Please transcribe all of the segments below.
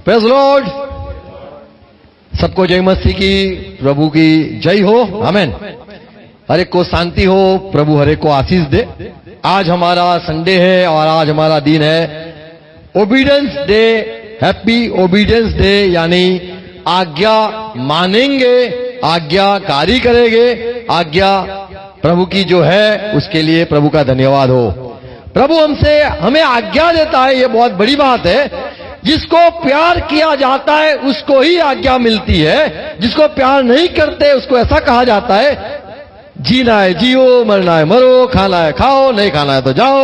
Praise Lord. सबको जय मसीह की, प्रभु की जय हो, आमेन। हर एक को शांति हो, प्रभु हर एक को आशीष दे। आज हमारा संडे है और आज हमारा दिन है obedience day. Happy obedience day, यानी आज्ञा मानेंगे, आज्ञाकारी करेंगे, आज्ञा प्रभु की जो है उसके लिए प्रभु का धन्यवाद हो। प्रभु हमें आज्ञा देता है, ये बहुत बड़ी बात है। जिसको प्यार किया जाता है उसको ही आज्ञा मिलती है, जिसको प्यार नहीं करते उसको ऐसा कहा जाता है जीना है जियो, मरना है मरो, खाना है खाओ, नहीं खाना है तो जाओ।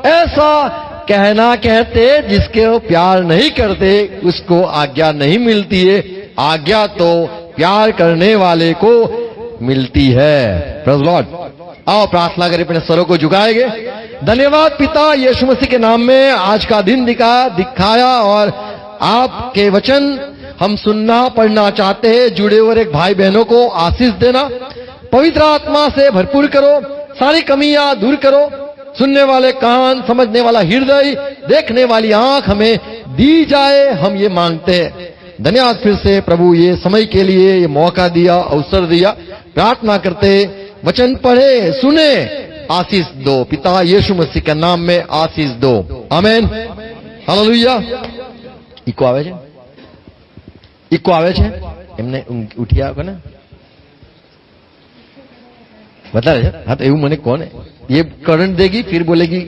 ऐसा कहना कहते जिसके प्यार नहीं करते उसको आज्ञा नहीं मिलती है। आज्ञा तो प्यार करने वाले को मिलती है। Praise Lord. आओ प्रार्थना करें, अपने स्वरों को झुकाएंगे। धन्यवाद पिता, यीशु मसीह के नाम में आज का दिन दिखाया और आपके वचन हम सुनना पढ़ना चाहते हैं। जुड़े हुए एक भाई बहनों को आशीष देना, पवित्र आत्मा से भरपूर करो, सारी कमियां दूर करो। सुनने वाले कान, समझने वाला हृदय, देखने वाली आंख हमें दी जाए, हम ये मांगते हैं। धन्यवाद फिर से प्रभु, ये समय के लिए ये मौका दिया, अवसर दिया। प्रार्थना करते, वचन पढ़े, सुने, आशीष दो पिता, यीशु मसीह के नाम में आशीष दो, आमेन। हालेलुया। इको आवे छे, इको आवे छे, एमने उठिया कोने बता रहे। हाँ तो એવું મને કોને ये करंट देगी फिर बोलेगी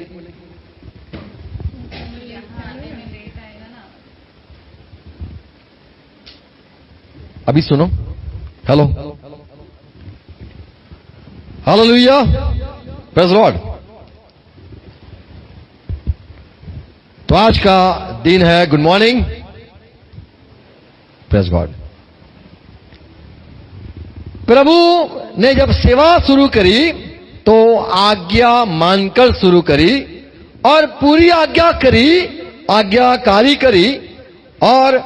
अभी सुनो। Hello, hallelujah, praise Lord. तो आज का दिन है गुड मॉर्निंग, प्रेज़ गॉड। प्रभु ने जब सेवा शुरू करी तो आज्ञा मानकर शुरू करी और पूरी आज्ञा करी, आज्ञाकारी करी। और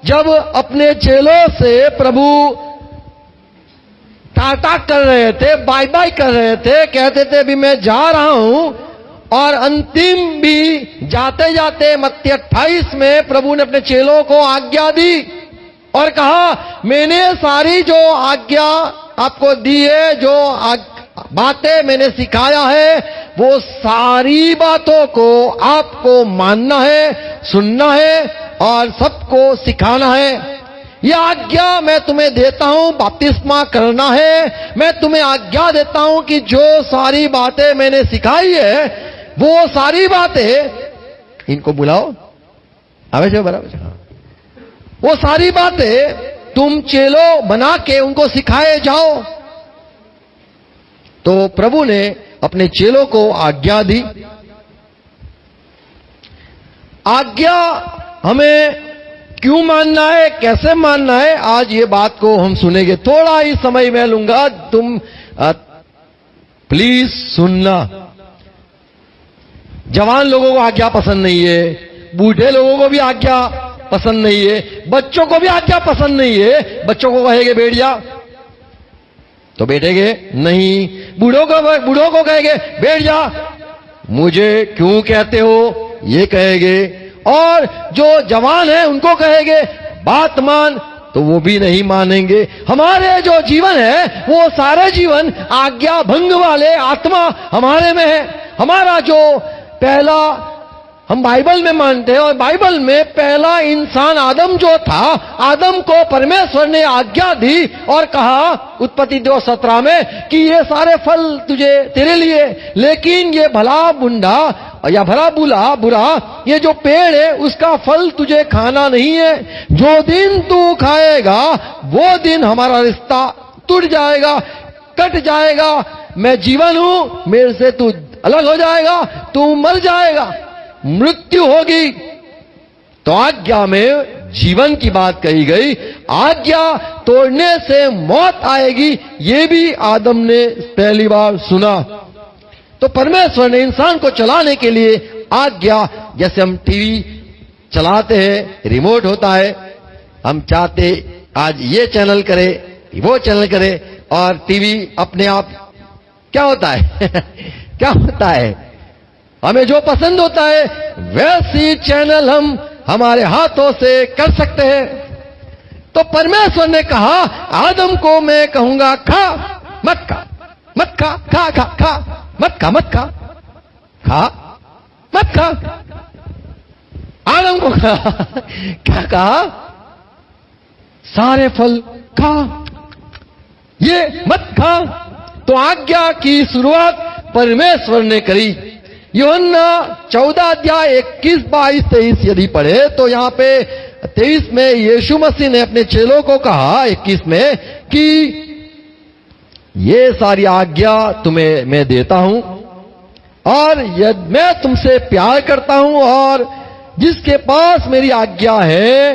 जब अपने चेलों से प्रभु टाटा कर रहे थे, बाय बाय कर रहे थे, कहते थे अभी मैं जा रहा हूं, और अंतिम भी जाते जाते मत्ती 28 में प्रभु ने अपने चेलों को आज्ञा दी और कहा मैंने सारी जो आज्ञा आपको दी है, जो बातें मैंने सिखाया है, वो सारी बातों को आपको मानना है, सुनना है और सबको सिखाना है। यह आज्ञा मैं तुम्हें देता हूं, बपतिस्मा करना है। मैं तुम्हें आज्ञा देता हूं कि जो सारी बातें मैंने सिखाई है, वो सारी बातें इनको बुलाओ, आवे छे बराबर, वो सारी बातें तुम चेलो बना के उनको सिखाए जाओ। तो प्रभु ने अपने चेलों को आज्ञा दी। आज्ञा हमें क्यों मानना है, कैसे मानना है, आज ये बात को हम सुनेंगे। थोड़ा ही समय मैं लूंगा, तुम प्लीज सुनना। जवान लोगों को आज्ञा पसंद नहीं है, बूढ़े लोगों को भी आज्ञा पसंद नहीं है, बच्चों को भी आज्ञा पसंद नहीं है। बच्चों को कहेंगे बैठ जा तो बैठेंगे नहीं, बूढ़ों को कहेंगे बैठ जा, मुझे क्यों कहते हो ये कहेंगे। और जो जवान है उनको कहेंगे बात मान, तो वो भी नहीं मानेंगे। हमारे जो जीवन है वो सारे जीवन आज्ञा भंग वाले आत्मा हमारे में है। हमारा जो पहला हम बाइबल में मानते हैं, और बाइबल में पहला इंसान आदम जो था, आदम को परमेश्वर ने आज्ञा दी और कहा उत्पत्ति 2:17 में कि ये सारे फल तुझे तेरे लिए, लेकिन ये भला बुंडा या भला बुरा ये जो पेड़ है उसका फल तुझे खाना नहीं है। जो दिन तू खाएगा वो दिन हमारा रिश्ता टूट जाएगा, कट जाएगा। मैं जीवन हूं, मेरे से तू अलग हो जाएगा, तू मर जाएगा, मृत्यु होगी। तो आज्ञा में जीवन की बात कही गई, आज्ञा तोड़ने से मौत आएगी, ये भी आदम ने पहली बार सुना। तो परमेश्वर ने इंसान को चलाने के लिए आज्ञा, जैसे हम टीवी चलाते हैं, रिमोट होता है, हम चाहते आज ये चैनल करे, वो चैनल करे, और टीवी अपने आप क्या होता है क्या होता है, हमें जो पसंद होता है वैसी चैनल हम हमारे हाथों से कर सकते हैं। तो परमेश्वर ने कहा आदम को मैं कहूंगा खा मत खा, मत खा, खा खा खा, मत खा, मत खा, खा मत खा। आदम को कहा क्या कहा? सारे फल खा, ये मत खा। तो आज्ञा की शुरुआत परमेश्वर ने करी। यूहन्ना 14 अध्याय 21, 22, 23 यदि पढ़े तो यहां पे 23 में यीशु मसीह ने अपने चेलों को कहा 21 में कि ये सारी आज्ञा तुम्हें मैं देता हूं और यदि मैं तुमसे प्यार करता हूं और जिसके पास मेरी आज्ञा है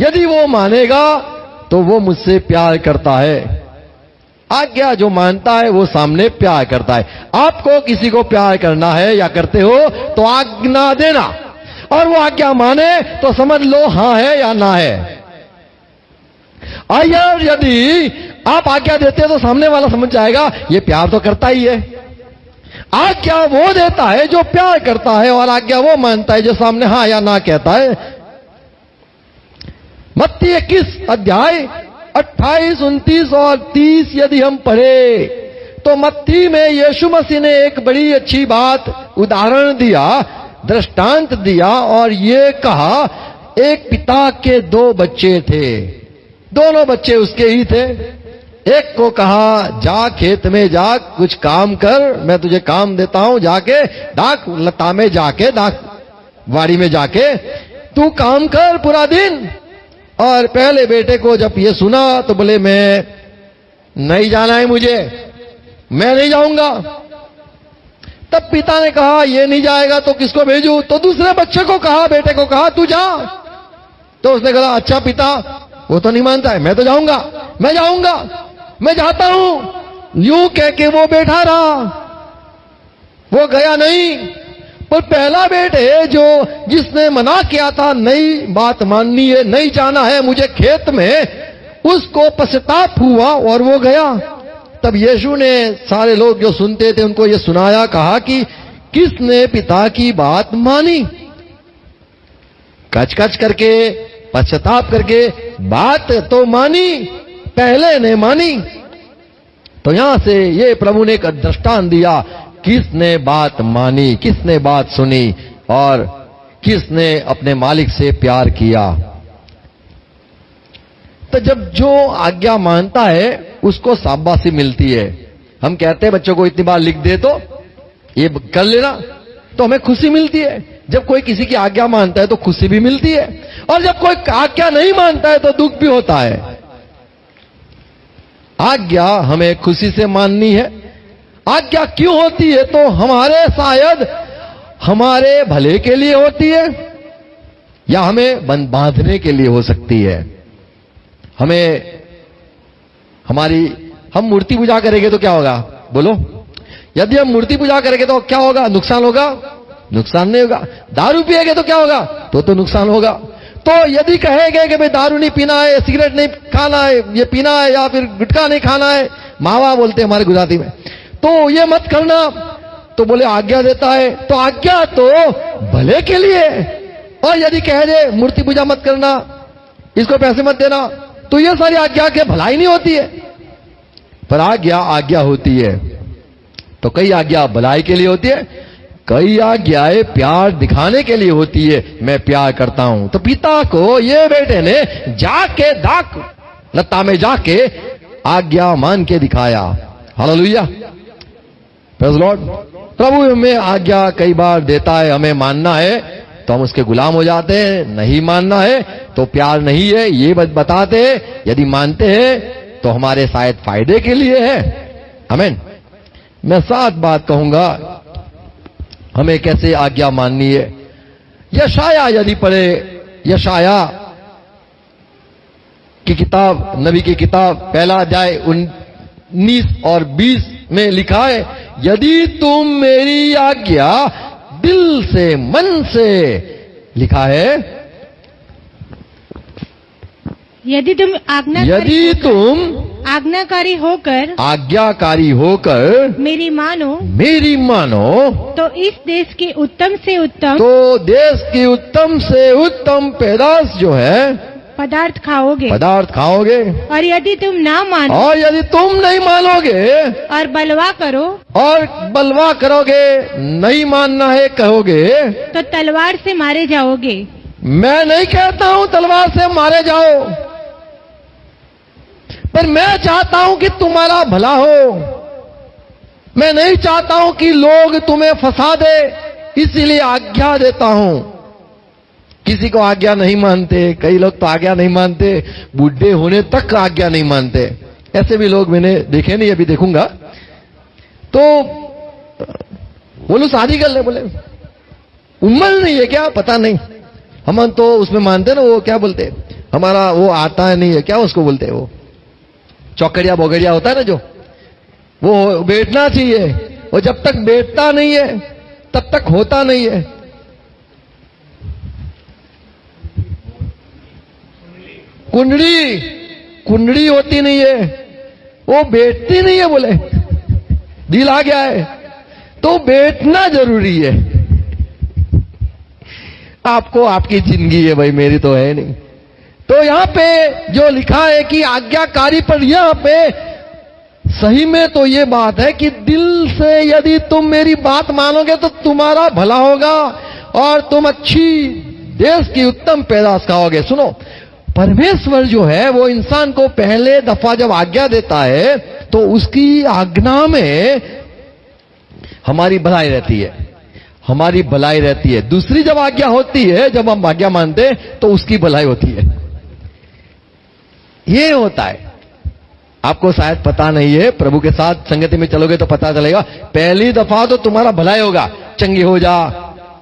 यदि वो मानेगा तो वो मुझसे प्यार करता है। आज्ञा जो मानता है वो सामने प्यार करता है। आपको किसी को प्यार करना है या करते हो तो आज्ञा देना, और वो आज्ञा माने तो समझ लो हां है या ना है। और यदि आप आज्ञा देते हो तो सामने वाला समझ जाएगा ये प्यार तो करता ही है। आज्ञा वो देता है जो प्यार करता है, और आज्ञा वो मानता है जो सामने हां या ना कहता है। मत्ती 21 अध्याय 28, 29 और 30 यदि हम पढ़े तो मत्ती में यीशु मसीह ने एक बड़ी अच्छी बात उदाहरण दिया, दृष्टांत दिया, और ये कहा एक पिता के 2 बच्चे थे, दोनों बच्चे उसके ही थे। एक को कहा जा खेत में जा कुछ काम कर, मैं तुझे काम देता हूं, जाके डाक लता में जाके डाक वाड़ी में जाके तू काम कर पूरा दिन। और पहले बेटे को जब ये सुना तो बोले मैं नहीं जाना है, मुझे मैं नहीं जाऊंगा। तब पिता ने कहा ये नहीं जाएगा तो किसको भेजूं? तो दूसरे बच्चे को कहा, बेटे को कहा तू जा। तो उसने कहा अच्छा पिता वो तो नहीं मानता है, मैं तो जाऊंगा, मैं जाऊंगा, मैं जाता हूं। यूं कह के वो बैठा रहा, वो गया नहीं। पर पहला बेटे जो जिसने मना किया था नहीं बात माननी है, नहीं जाना है मुझे खेत में, उसको पश्चाताप हुआ और वो गया। तब यीशु ने सारे लोग जो सुनते थे उनको ये सुनाया, कहा कि किसने पिता की बात मानी? कच कच करके पश्चाताप करके बात तो मानी, पहले ने मानी। तो यहां से ये प्रभु ने एक दृष्टांत दिया, किसने बात मानी, किसने बात सुनी और किसने अपने मालिक से प्यार किया। तो जब जो आज्ञा मानता है उसको शाबाशी मिलती है। हम कहते हैं बच्चों को इतनी बार लिख दे तो ये कर लेना, तो हमें खुशी मिलती है। जब कोई किसी की आज्ञा मानता है तो खुशी भी मिलती है, और जब कोई आज्ञा नहीं मानता है तो दुख भी होता है। आज्ञा हमें खुशी से माननी है। आज्ञा क्यों होती है? तो हमारे शायद हमारे भले के लिए होती है या हमें बांधने के लिए हो सकती है। हमें हम मूर्ति पूजा करेंगे तो क्या होगा बोलो? यदि हम मूर्ति पूजा करेंगे तो क्या होगा? नुकसान होगा? नुकसान नहीं होगा। दारू पिएंगे तो क्या होगा? तो नुकसान होगा। तो यदि कहेंगे कि भाई दारू नहीं पीना है, सिगरेट नहीं खाना है, ये पीना है या फिर गुटखा नहीं खाना है, मावा बोलते हैं हमारे गुजराती में, तो ये मत करना, तो बोले आज्ञा देता है। तो आज्ञा तो भले के लिए। और यदि कह दे मूर्ति पूजा मत करना, इसको पैसे मत देना, तो ये सारी आज्ञा के भलाई नहीं होती है। पर आज्ञा होती है। तो कई आज्ञा भलाई के लिए होती है, कई आज्ञाएं प्यार दिखाने के लिए होती है, मैं प्यार करता हूं। तो पिता को ये बेटे ने जाके दाक लता में जाके आज्ञा मान के दिखाया। Hallelujah, praise Lord. प्रभु हमें आज्ञा कई बार देता है, हमें मानना है तो हम उसके गुलाम हो जाते हैं, नहीं मानना है तो प्यार नहीं है, ये बताते हैं। यदि मानते हैं तो हमारे शायद फायदे के लिए है। आमीन। मैं 7 बात कहूंगा हमें कैसे आज्ञा माननी है। यशाया यदि पढ़े, यशाया की किताब, नबी की किताब, पहला अध्याय 19 और 20 में लिखा है, यदि तुम मेरी आज्ञा दिल से मन से, लिखा है यदि तुम आज्ञाकारी होकर मेरी मानो तो इस देश की उत्तम से उत्तम तो देश की उत्तम से उत्तम पैदाश जो है पदार्थ खाओगे। और यदि तुम ना मानो और यदि तुम नहीं मानोगे और बलवा करोगे, नहीं मानना है कहोगे तो तलवार से मारे जाओगे। मैं नहीं कहता हूं तलवार से मारे जाओ, पर मैं चाहता हूं कि तुम्हारा भला हो। मैं नहीं चाहता हूं कि लोग तुम्हें फंसा दे, इसीलिए आज्ञा देता हूं। किसी को आज्ञा नहीं मानते, कई लोग तो आज्ञा नहीं मानते, बूढ़े होने तक आज्ञा नहीं मानते। ऐसे भी लोग मैंने देखे नहीं, अभी देखूंगा। तो बोलो शादी कर ले, बोले उम्र नहीं है क्या, पता नहीं। हम तो उसमें मानते ना, वो क्या बोलते, हमारा वो आता है नहीं है क्या, उसको बोलते वो चौकड़िया बोगड़िया होता है ना, जो वो बैठना चाहिए, और जब तक बैठता नहीं है तब तक होता नहीं है। कुंडली होती नहीं है, वो बैठती नहीं है। बोले दिल आ गया है तो बैठना जरूरी है। आपको आपकी जिंदगी है भाई, मेरी तो है नहीं। तो यहां पे जो लिखा है कि आज्ञाकारी, पर यहां पे सही में तो ये बात है कि दिल से यदि तुम मेरी बात मानोगे तो तुम्हारा भला होगा और तुम अच्छी देश की उत्तम पैदाश खाओगे। सुनो, परमेश्वर जो है वो इंसान को पहले दफा जब आज्ञा देता है तो उसकी आज्ञा में हमारी भलाई रहती है। दूसरी जब आज्ञा होती है, जब हम आज्ञा मानते हैं तो उसकी भलाई होती है। ये होता है। आपको शायद पता नहीं है, प्रभु के साथ संगति में चलोगे तो पता चलेगा। पहली दफा तो तुम्हारा भलाई होगा, चंगी हो जा,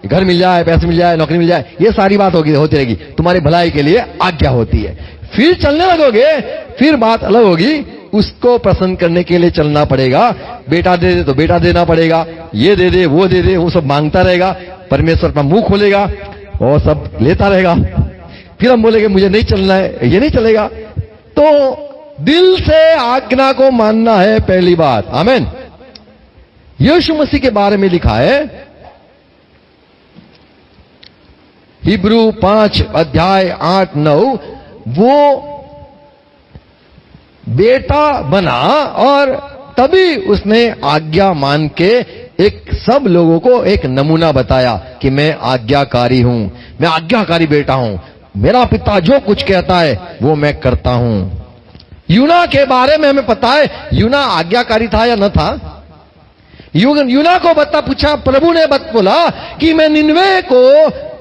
घर मिल जाए, पैसे मिल जाए, नौकरी मिल जाए, ये सारी बात होती रहेगी, तुम्हारी भलाई के लिए आज्ञा होती है। फिर चलने लगोगे, फिर बात अलग होगी, उसको प्रसन्न करने के लिए चलना पड़ेगा। बेटा दे दे तो बेटा देना पड़ेगा, ये दे दे वो दे दे, वो सब मांगता रहेगा। परमेश्वर अपना मुंह खोलेगा और सब लेता रहेगा। फिर हम बोलेंगे मुझे नहीं चलना है, ये नहीं चलेगा। तो दिल से आज्ञा को मानना है पहली बात। आमीन। यीशु मसीह के बारे में लिखा है हिब्रू 5 अध्याय 8-9, वो बेटा बना और तभी उसने आज्ञा मान के एक सब लोगों को एक नमूना बताया कि मैं आज्ञाकारी हूं, मैं आज्ञाकारी बेटा हूं, मेरा पिता जो कुछ कहता है वो मैं करता हूं। यूना के बारे में हमें पता है, यूना आज्ञाकारी था या न था। यूना को पूछा, प्रभु ने बोला कि मैं निनवे को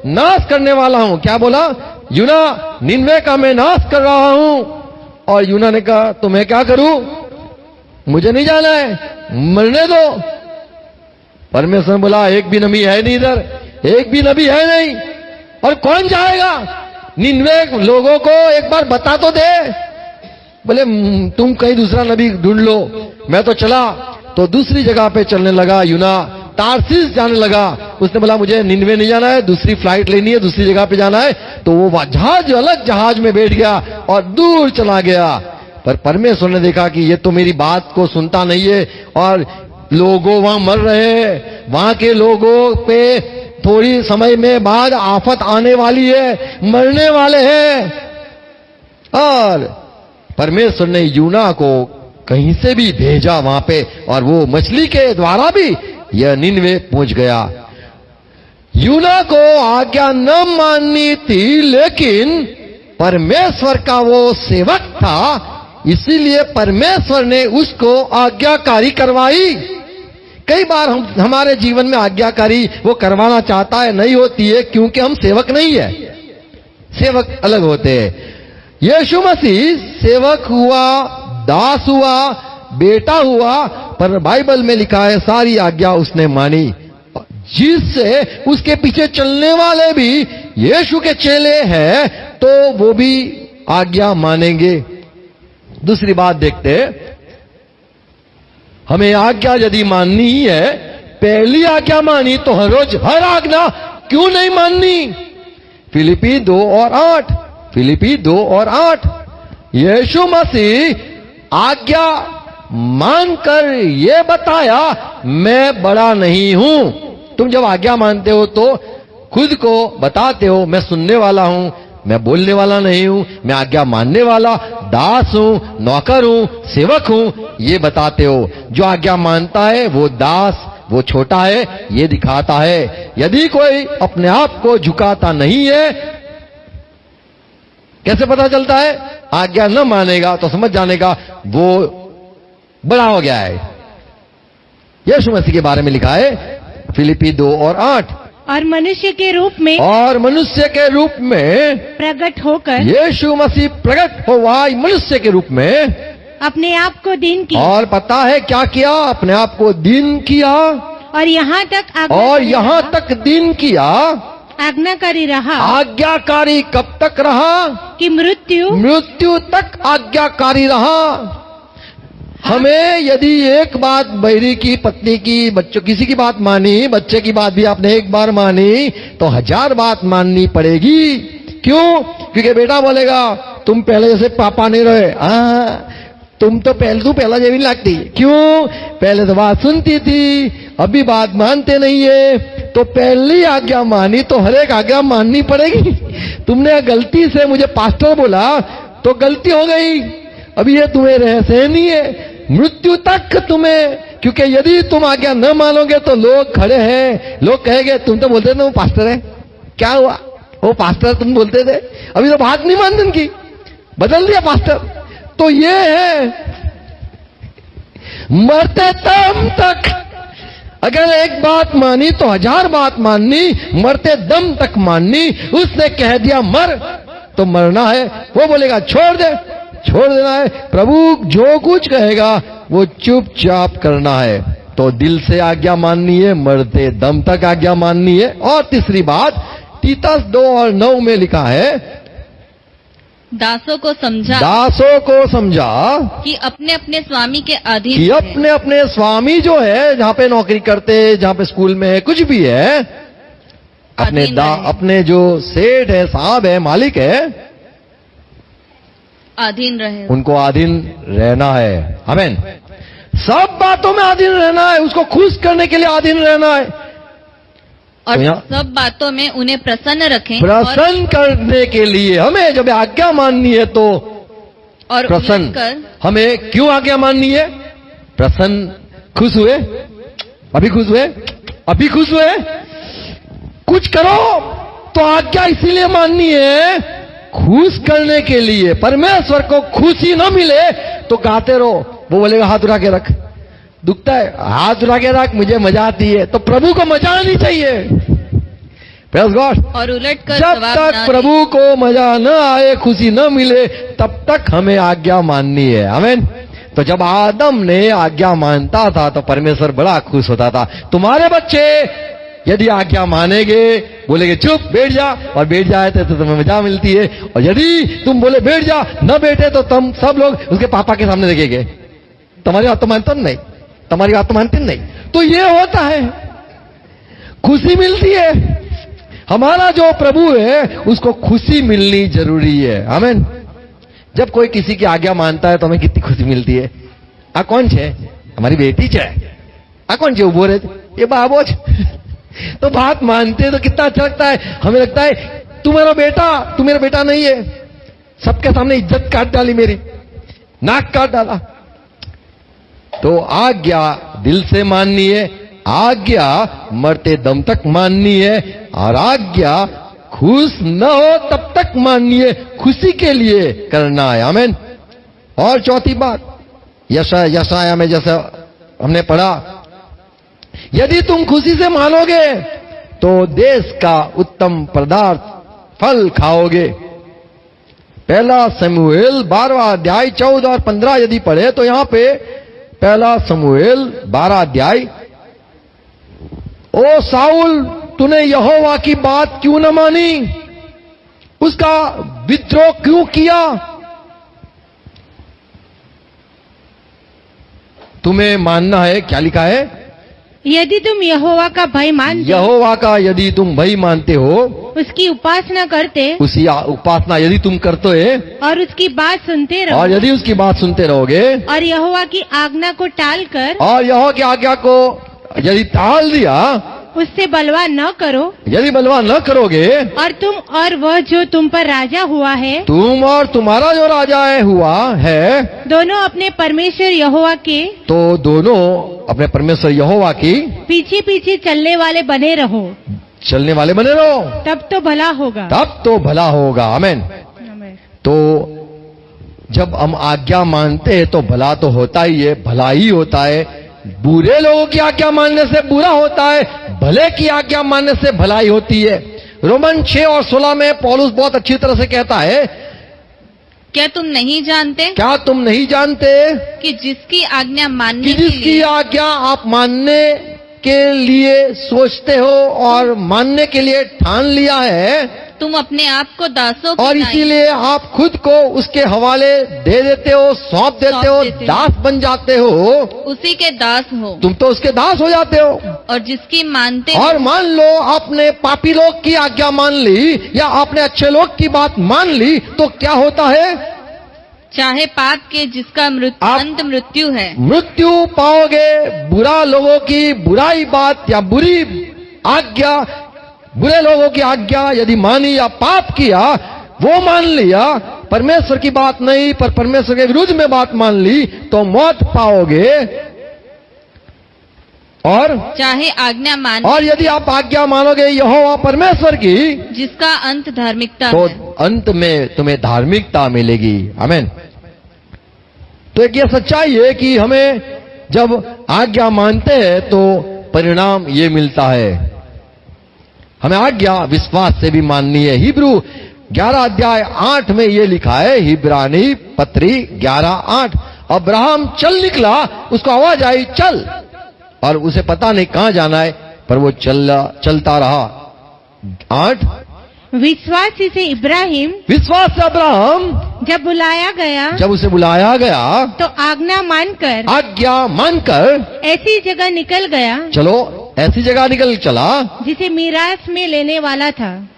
नाश करने वाला हूं। क्या बोला यूना? निनवे का मैं नाश कर रहा हूं। और यूना ने कहा तो मैं क्या करूं, मुझे नहीं जाना है, मरने दो। परमेश्वर ने बोला एक भी नबी है नहीं इधर, एक भी नबी है नहीं, और कौन जाएगा? निनवे लोगों को एक बार बता तो दे। बोले तुम कहीं दूसरा नबी ढूंढ लो, मैं तो चला। तो दूसरी जगह पे चलने लगा यूना, तारसीस जाने लगा। उसने बोला मुझे निनवे नहीं जाना है, दूसरी फ्लाइट लेनी है, दूसरी जगह पे जाना है। तो वो जहाज, अलग जहाज में बैठ गया और दूर चला गया। पर परमेश्वर ने देखा कि ये तो मेरी बात को सुनता नहीं है, और लोगों वहां मर रहे हैं, वहां के लोगों पे थोड़ी समय में बाद आफत आने वाली है, मरने वाले हैं। और परमेश्वर ने यूना को कहीं से भी भेजा वहां पे, और वो मछली के द्वारा भी यह निनवे पहुंच गया। यूना को आज्ञा न माननी थी, लेकिन परमेश्वर का वो सेवक था, इसीलिए परमेश्वर ने उसको आज्ञाकारी करवाई। कई बार हमारे जीवन में आज्ञाकारी वो करवाना चाहता है, नहीं होती है, क्योंकि हम सेवक नहीं है। सेवक अलग होते हैं। यीशु मसीह सेवक हुआ, दास हुआ, बेटा हुआ, पर बाइबल में लिखा है सारी आज्ञा उसने मानी, जिससे उसके पीछे चलने वाले भी यीशु के चेले हैं तो वो भी आज्ञा मानेंगे। दूसरी बात देखते, हमें आज्ञा यदि माननी ही है, पहली आज्ञा मानी तो हर रोज हर आज्ञा क्यों नहीं माननी? फिलिपी 2 और 8, फिलिपी 2 और 8। यीशु मसीह आज्ञा मानकर ये बताया मैं बड़ा नहीं हूं। तुम जब आज्ञा मानते हो तो खुद को बताते हो मैं सुनने वाला हूं, मैं बोलने वाला नहीं हूं, मैं आज्ञा मानने वाला दास हूं, नौकर हूं, सेवक हूं, ये बताते हो। जो आज्ञा मानता है वो दास, वो छोटा है, ये दिखाता है। यदि कोई अपने आप को झुकाता नहीं है, कैसे पता चलता है? आज्ञा न मानेगा तो समझ जाने का वो बड़ा हो गया है। यीशु मसीह के बारे में लिखा है फिलिपी 2 और 8, और मनुष्य के रूप में और मनुष्य के रूप में प्रकट होकर यीशु मसीह प्रकट हुआ मनुष्य के रूप में, अपने आप को दीन किया, और पता है क्या किया? अपने आप को दीन किया, और यहाँ तक और यहां तक दीन किया, आज्ञाकारी रहा, आज्ञाकारी कब तक रहा? कि मृत्यु तक आज्ञाकारी रहा। हमें यदि एक बात बहरी की, पत्नी की, बच्चों किसी की बात मानी, बच्चे की बात भी आपने एक बार मानी तो 1000 बात माननी पड़ेगी। क्यों? क्योंकि बेटा बोलेगा तुम पहले जैसे पापा नहीं रहे, तू पहला जेबी लगती। क्यों? पहले तो बात सुनती थी, अभी बात मानते नहीं है। तो पहली आज्ञा मानी तो हर एक आज्ञा माननी पड़ेगी। तुमने गलती से मुझे पास्टर बोला तो गलती हो गई, अभी ये तुम्हें रहस्य नहीं है, मृत्यु तक तुम्हें। क्योंकि यदि तुम आज्ञा न मानोगे तो लोग खड़े हैं, लोग कहेंगे तुम तो बोलते थे वो पास्टर है, क्या हुआ? वो पास्टर तुम बोलते थे, अभी तो बात नहीं मान उनकी, बदल दिया पास्टर। तो ये है मरते दम तक, अगर एक बात मानी तो 1000 बात माननी, मरते दम तक माननी। उसने कह दिया मर तो मरना है, वो बोलेगा छोड़ दे, छोड़ देना है। प्रभु जो कुछ कहेगा वो चुपचाप करना है। तो दिल से आज्ञा माननी है, मरते दम तक आज्ञा माननी है। और तीसरी बात तीतस 2 और 9 में लिखा है, दासों को समझा, दासों को समझा कि अपने अपने स्वामी के अधीन कि रहे। अपने अपने स्वामी जो है, जहां पे नौकरी करते, जहां पे स्कूल में है, कुछ भी है, अपने अधीन रहे। अपने जो सेठ है, साहब है, मालिक है, अधीन रहे। उनको अधीन रहना है। आमीन। सब बातों में अधीन रहना है, उसको खुश करने के लिए अधीन रहना है, और तो यहाँ- सब बातों में उन्हें प्रसन्न रखें, प्रसन्न करने के लिए। हमें जब आज्ञा माननी है तो और प्रसन्न। उलटकर हमें क्यों आज्ञा माननी है? प्रसन्न, खुश हुए, अभी खुश हुए, अभी खुश हुए, कुछ करो तो आज्ञा इसीलिए माननी है, खुश करने के लिए। परमेश्वर को खुशी न मिले तो गाते रहो, वो बोलेगा हाथ उठा के रख, दुखता है, हाथ उठा के रख, मुझे मजा आती है। तो प्रभु को मजा आनी चाहिए। Praise God. और उलटकर जब जवाब तक ना प्रभु को मजा न आए, खुशी न मिले, तब तक हमें आज्ञा माननी है। आमीन। तो जब आदम ने आज्ञा मानता था तो परमेश्वर बड़ा खुश होता था। तुम्हारे बच्चे यदि आज्ञा मानेंगे, बोलेगे चुप बैठ जा, और बैठ जाए तो तुम्हें मजा मिलती है। और यदि तुम बोले बैठ जा, न बैठे तो तुम सब लोग उसके पापा के सामने देखेंगे, तुम्हारी बात तो मानते नहीं, तुम्हारी बात तो मानते नहीं। तो ये होता है, खुशी मिलती है। हमारा जो प्रभु है उसको खुशी मिलनी जरूरी है। आमीन। जब कोई किसी की आज्ञा मानता है तो हमें कितनी खुशी मिलती है। आ कौन है? हमारी बेटी है। आ कौन है? उबो रे, ये बाबो तो बात मानते तो कितना अच्छा लगता है। हमें लगता है तू मेरा बेटा नहीं है। सबके सामने इज्जत काट डाली, मेरी नाक काट डाला। तो आज्ञा दिल से माननी है, आज्ञा मरते दम तक माननी है, और आज्ञा खुश न हो तब तक माननी है, खुशी के लिए करना है। आमीन। और चौथी बात, यशाया में जैसा हमने पढ़ा, यदि तुम खुशी से मानोगे तो देश का उत्तम पदार्थ फल खाओगे। पहला शमूएल 12वां अध्याय 14 और 15 यदि पढ़े तो यहां पे पहला शमूएल 12 अध्याय, ओ साउल तूने यहोवा की बात क्यों न मानी, उसका विद्रोह क्यों किया। तुम्हें मानना है, क्या लिखा है? यदि तुम यहोवा का भय मानते यहोवा का यदि तुम भय मानते हो, उसकी उपासना करते उसी उपासना यदि तुम करते हो और उसकी बात सुनते और रहो यदि उसकी बात सुनते रहोगे और यहोवा की आज्ञा को टाल कर और यहोवा की आज्ञा को यदि टाल दिया, उससे बलवा न करो, यदि बलवा न करोगे, और तुम और वह जो तुम पर राजा हुआ है तुम और तुम्हारा जो राजा हुआ है, दोनों अपने परमेश्वर यहोवा के तो दोनों अपने परमेश्वर यहोवा की पीछे पीछे चलने वाले बने रहो, चलने वाले बने रहो, तब तो भला होगा। तब तो भला होगा। आमीन। तो जब हम आज्ञा मानते हैं तो भला तो होता ही है, भला ही होता है। बुरे लोगों की आज्ञा मानने से बुरा होता है, भले की आज्ञा मानने से भलाई होती है। रोमन 6 और 16 में पौलुस बहुत अच्छी तरह से कहता है, क्या तुम नहीं जानते क्या तुम नहीं जानते कि जिसकी आज्ञा मानने कि के जिसकी लिए आज्ञा आप मानने के लिए सोचते हो और मानने के लिए ठान लिया है, तुम अपने आप को दासों की और नाई इसीलिए आप खुद को उसके हवाले दे देते हो, सौंप देते हो, देते हो। दास बन जाते हो, उसी के दास हो, तुम तो उसके दास हो जाते हो। और जिसकी मानते और मान लो आपने पापी लोग की आज्ञा मान ली या आपने अच्छे लोग की बात मान ली, तो क्या होता है? चाहे पाप के जिसका आप- अंत मृत्यु है, मृत्यु पाओगे। बुरा लोगों की बुराई बात या बुरी आज्ञा, बुरे लोगों की आज्ञा यदि मानी या पाप किया, वो मान लिया, परमेश्वर की बात नहीं पर परमेश्वर के विरुद्ध में बात मान ली, तो मौत पाओगे। और चाहे आज्ञा मान और यदि आप आज्ञा मानोगे यहोवा परमेश्वर की, जिसका अंत धार्मिकता तो है। अंत में तुम्हें धार्मिकता मिलेगी। आमीन। तो एक ये सच्चाई है कि हमें जब आज्ञा मानते हैं तो परिणाम ये मिलता है। हमें आज्ञा विश्वास से भी माननी है। हिब्रू 11 अध्याय 8 में ये लिखा है, हिब्रानी पत्री 11:8, अब्राहम चल निकला, उसको आवाज आई चल, और उसे पता नहीं कहां जाना है, पर वो चलता रहा। 8, विश्वास से इब्राहिम विश्वास से अब्राहम जब बुलाया गया जब उसे बुलाया गया तो आज्ञा मानकर आज्ञा मानकर ऐसी जगह निकल गया चलो ऐसी जगह निकल चला जिसे मीरास में लेने वाला था,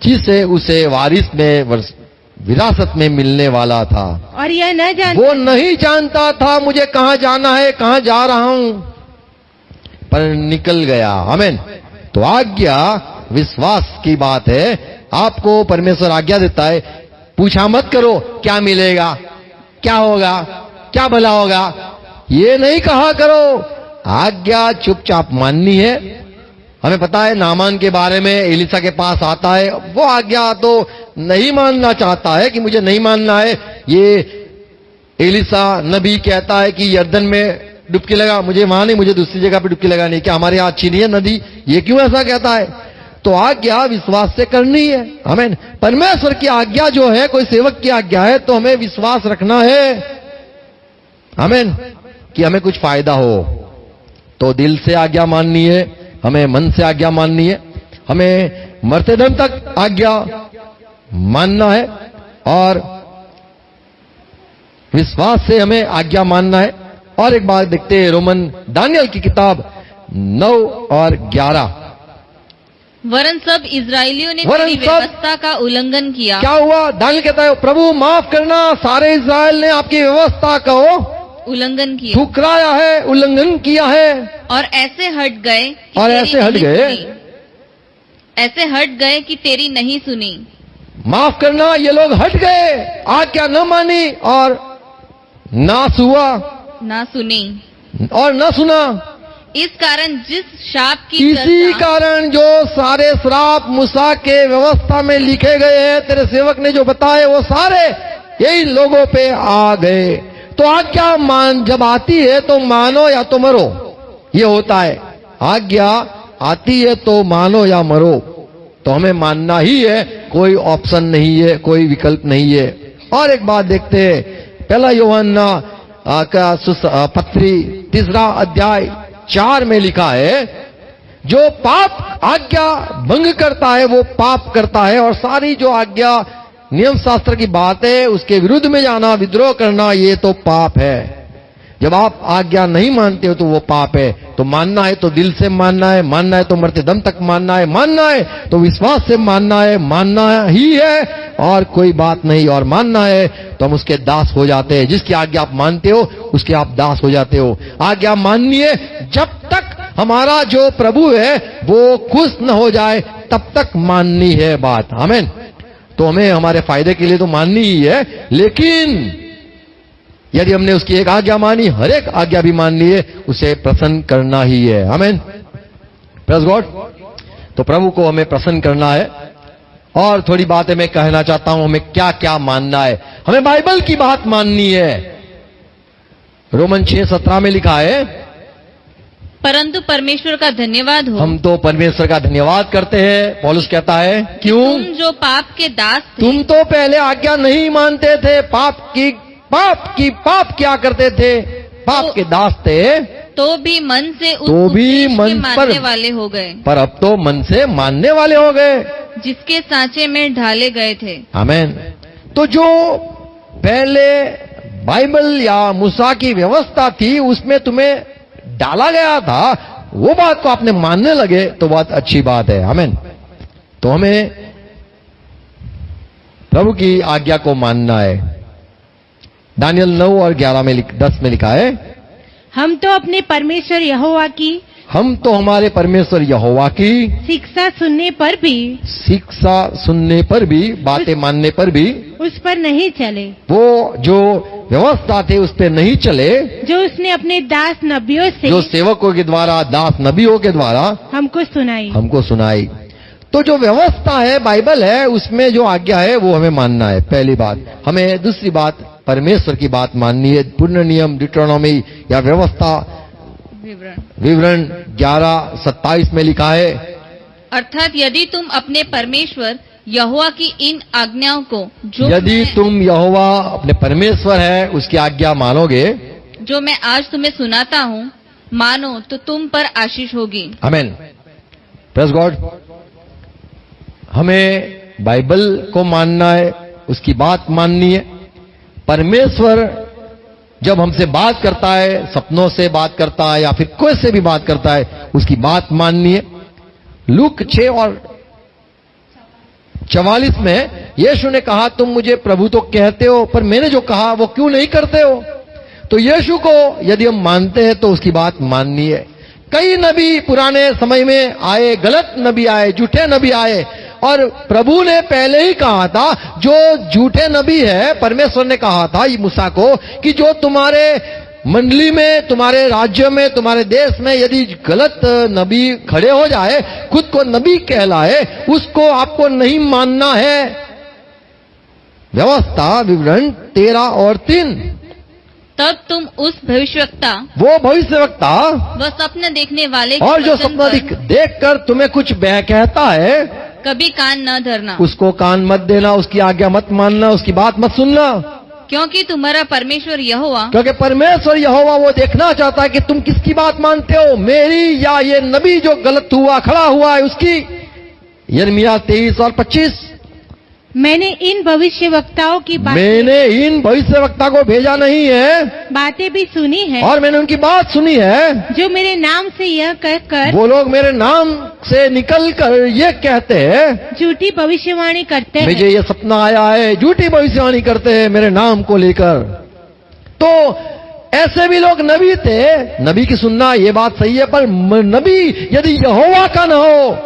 जिसे उसे वारिस में विरासत में मिलने वाला था। और यह न जान वो नहीं जानता था मुझे कहां जाना है, कहां जा रहा हूं, पर निकल गया। आमीन। तो आज्ञा विश्वास की बात है। आपको परमेश्वर आज्ञा देता है, पूछा मत करो क्या मिलेगा, क्या होगा, क्या भला होगा, ये नहीं कहा करो। आज्ञा चुपचाप माननी है। हमें पता है नामान के बारे में, एलिसा के पास आता है, वो आज्ञा तो नहीं मानना चाहता है कि मुझे नहीं मानना है। ये एलिसा नबी कहता है कि यर्दन में डुबकी लगा, मुझे वहां नहीं, मुझे दूसरी जगह पे डुबकी लगानी है, क्या हमारे यहाँ अच्छी नहीं है नदी? ये क्यों ऐसा कहता है? तो आज्ञा विश्वास से करनी है। आमीन। परमेश्वर की आज्ञा जो है, कोई सेवक की आज्ञा है, तो हमें विश्वास रखना है। आमीन। कि हमें कुछ फायदा हो, तो दिल से आज्ञा माननी है, हमें मन से आज्ञा माननी है, हमें मरते दम तक आज्ञा मानना है, और विश्वास से हमें आज्ञा मानना है। और एक बात देखते हैं, रोमन दानियल की किताब 9 और 11। वरन सब इजरायलियों ने वरन तेरी सब- व्यवस्था का उल्लंघन किया क्या हुआ? दानियल कहता है, प्रभु माफ करना, सारे इस्राएल ने आपकी व्यवस्था का उल्लंघन किया ठुकराया है, उल्लंघन किया है, और ऐसे हट गए कि और तेरी ऐसे हट नहीं गए। सुनी। ऐसे हट गए कि तेरी नहीं सुनी। माफ करना, ये लोग हट गए, आज्ञा न मानी और नाश हुआ ना सुनी। और न सुना। इस कारण जिस शाप की इसी चर्चा कारण जो सारे श्राप मूसा के व्यवस्था में लिखे गए हैं, तेरे सेवक ने जो बताए, वो सारे यही लोगों पे आ गए। तो आज्ञा मान जब आती है तो मानो या तो मरो, ये होता है। आज्ञा आती है तो मानो या मरो, तो हमें मानना ही है, कोई ऑप्शन नहीं है, कोई विकल्प नहीं है। और एक बात देखते हैं, पहला यूहन्ना का पत्री 3 अध्याय 4 में लिखा है, जो पाप आज्ञा भंग करता है वो पाप करता है, और सारी जो आज्ञा नियम शास्त्र की बात है उसके विरुद्ध में जाना, विद्रोह करना, ये तो पाप है। जब आप आज्ञा नहीं मानते हो तो वो पाप है। तो मानना है तो दिल से मानना है, मानना है तो मरते दम तक मानना है, मानना है तो विश्वास से मानना है, मानना ही है और कोई बात नहीं। और मानना है तो हम उसके दास हो जाते हैं। जिसकी आज्ञा आप मानते हो उसके आप दास हो जाते हो। आज्ञा माननी है जब तक हमारा जो प्रभु है वो खुश न हो जाए तब तक माननी है बात। आमीन। तो हमें हमारे फायदे के लिए तो माननी ही है, लेकिन यदि हमने उसकी एक आज्ञा मानी, हर एक आज्ञा भी माननी है, उसे प्रसन्न करना ही है। आमीन। Praise God. तो प्रभु को हमें प्रसन्न करना है। और थोड़ी बातें मैं कहना चाहता हूं, हमें क्या क्या मानना है। हमें बाइबल की बात माननी है। रोमन 6:17 में लिखा है, परंतु परमेश्वर का धन्यवाद हो। हम तो परमेश्वर का धन्यवाद करते हैं। पौलुस कहता है, क्यों? तुम जो पाप के दास थे, तुम तो पहले आज्ञा नहीं मानते थे, पाप क्या करते थे? पाप के दास थे, तो भी मन से उस तो भी उपदेश मन के पर- मानने वाले हो गए, पर अब तो मन से मानने वाले हो गए। जिसके सांचे में ढाले गए थे। आमीन। तो जो पहले बाइबल या मूसा की व्यवस्था थी उसमें तुम्हें डाला गया था, वो बात को आपने मानने लगे तो बहुत अच्छी बात है। आमीन। तो हमें प्रभु की आज्ञा को मानना है। दानियल 9 और 10 में लिखा है, हम तो अपने परमेश्वर यहोवा की हम तो हमारे परमेश्वर यहोवा की शिक्षा सुनने पर भी, शिक्षा सुनने पर भी, बातें मानने पर भी, उस पर नहीं चले, वो जो व्यवस्था थे उस पे नहीं चले, जो उसने अपने दास नबियों से जो सेवकों के द्वारा, दास नबियों के द्वारा हमको सुनाई। तो जो व्यवस्था है, बाइबल है, उसमें जो आज्ञा है वो हमें मानना है, पहली बात। हमें दूसरी बात परमेश्वर की बात माननी है। पूर्ण नियम डिट्रोनॉमी या व्यवस्था विवरण 11:27 में लिखा है, अर्थात यदि तुम अपने परमेश्वर यहोवा की इन आज्ञाओं को, जो यदि मैं- तुम यहोवा अपने परमेश्वर है उसकी आज्ञा मानोगे, जो मैं आज तुम्हें सुनाता हूँ, मानो तो तुम पर आशीष होगी। आमीन। Praise God. हमें बाइबल को मानना है, उसकी बात माननी है। परमेश्वर जब हमसे बात करता है, सपनों से बात करता है या फिर कोई से भी बात करता है, उसकी बात माननी है। लूक 6 और 44 में यीशु ने कहा, तुम मुझे प्रभु तो कहते हो, पर मैंने जो कहा वो क्यों नहीं करते हो? तो यीशु को यदि हम मानते हैं तो उसकी बात माननी है। कई नबी पुराने समय में आए, गलत नबी आए, झूठे नबी आए, और प्रभु ने पहले ही कहा था, जो झूठे नबी है, परमेश्वर ने कहा था ये मूसा को कि जो तुम्हारे मंडली में, तुम्हारे राज्य में, तुम्हारे देश में यदि गलत नबी खड़े हो जाए, खुद को नबी कहलाए, उसको आपको नहीं मानना है। व्यवस्था विवरण 13 और 3। तब तुम उस भविष्यवक्ता वो भविष्यवक्ता व सपन देखने वाले के और जो वचन सपना पर देखकर तुम्हें कुछ बह कहता है, कभी कान न धरना, उसको कान मत देना, उसकी आज्ञा मत मानना, उसकी बात मत सुनना। क्योंकि तुम्हारा परमेश्वर यहोवा क्योंकि परमेश्वर यहोवा वो देखना चाहता है कि तुम किसकी बात मानते हो, मेरी या ये नबी जो गलत हुआ खड़ा हुआ है उसकी। यिर्मयाह 23 और 25। मैंने इन भविष्यवक्ताओं की मैंने इन भविष्यवक्ता को भेजा नहीं है, बातें भी सुनी है, और मैंने उनकी बात सुनी है, जो मेरे नाम से यह कहकर वो लोग मेरे नाम से निकल कर ये कहते हैं, झूठी भविष्यवाणी करते हैं। मुझे ये सपना आया है, झूठी भविष्यवाणी करते हैं मेरे नाम को लेकर। तो ऐसे भी लोग नबी थे। नबी की सुनना ये बात सही है, पर नबी यदि यहोवा का न हो,